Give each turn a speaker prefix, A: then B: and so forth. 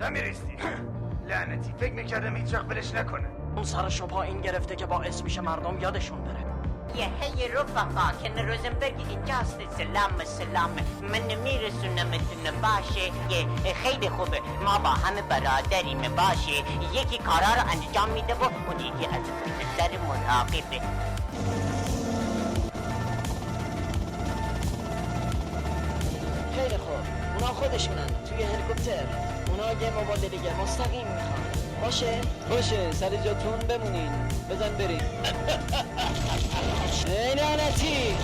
A: نمیریستی لعنتی فکر میکردم هیچ وقت ولش نکنه.
B: اون سرشو پایین گرفته که باعث میشه مردم یادشون بره.
C: هی رفقا که روزنبرگ اینجاست. سلام من میرسونمتون باشه. خیلی خوبه ما با همه برادریم باشه. یکی کارا رو انجام میده و اون یکی از نظر مراقبه.
B: خیلی خوب اونا خودشونن توی هلیکوپتر. اونا یه موبایل دیگه مستقیم میخوان. باشه سر جاتون بمونین. بزن بریم. ای لعنتی